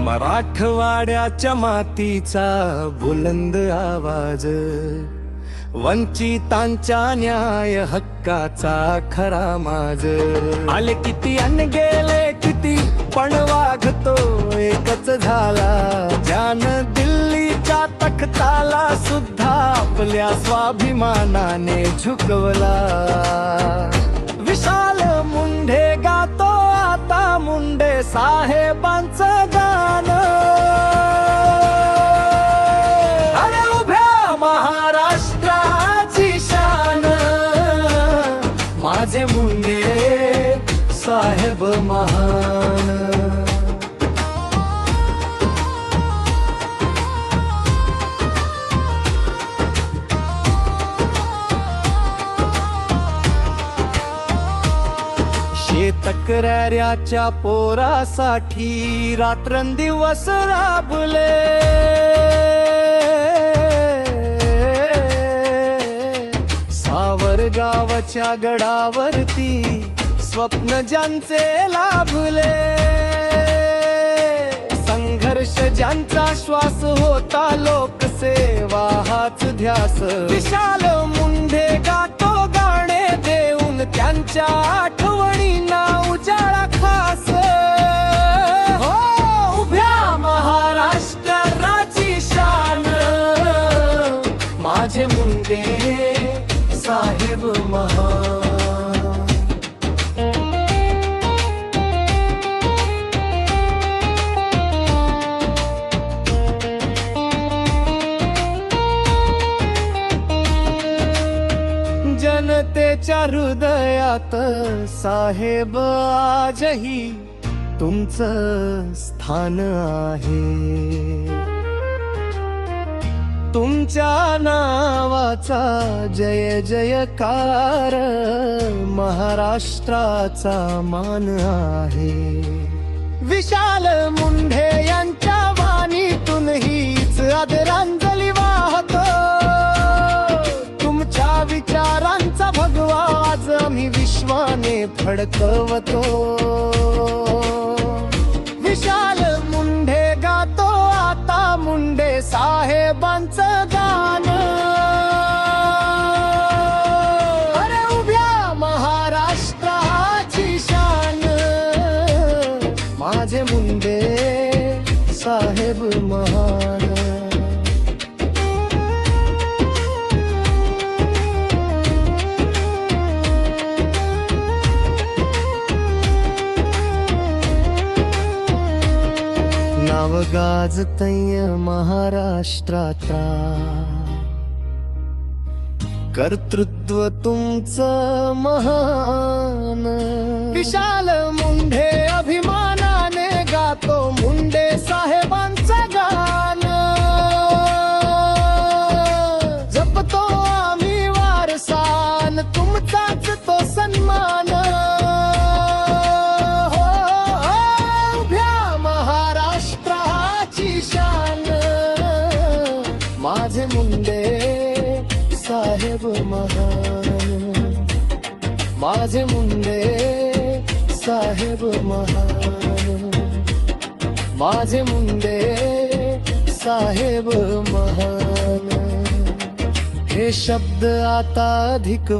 मराठवाड्याच्या मातीचा बुलंद आवाज, वंचितांच्या न्याय हक्काचा खरा माज. आले किती अन गेले किती पण वागतो एकच झाला, ज्यानं दिल्लीच्या तख्ताला सुद्धा आपल्या स्वाभिमानाने झुकवला. विशाल मुंढे गातो आता मुंडे साहेबांचं गाणं. अरे उभ्या महाराष्ट्राची शान, माझे मुंडे साहेब महान. शेतकऱ्याच्या पोरासाठी रात्रंदिवस राबले, सावरगावच्या गडावरती स्वप्न ज्यांचे लाभले, संघर्ष ज्यांचा श्वास होता लोकसेवा हाच ध्यास. विशाल मुंढे गातो गाणे देऊन त्यांच्या आठवणींना उजाळा खास. हो उभ्या महाराष्ट्राची शान, माझे मुंडे साहेब महान. जनतेच्या हृदयात साहेब आजही तुमचं स्थान आहे. तुमच्या नावाचा जय जयकार महाराष्ट्राचा मान आहे. विशाल मुंढे यांच्या वाणीतून हीच आदरांजली वाहतो. तुमच्या विचारांचा भगवा आज आम्ही विश्वाने फडकवतो. विशाल मुंढे गातो आता मुंडे साहेबांचं गाणं. अरे उभ्या महाराष्ट्राची शान, माझे मुंडे साहेब महान. नाव गाजतय महाराष्ट्राचा, कर्तृत्व तुमचं महान. विशाल मुंढे अभिमानाने गातो मुंडे साहेबांचं गाणं. जपतो आम्ही वारसान तुमचाच तो सन्मान. माझे मुंडे साहेब महान, माझे मुंडे साहेब महान, माझे मुंडे साहेब महान. हे शब्द आता अधिक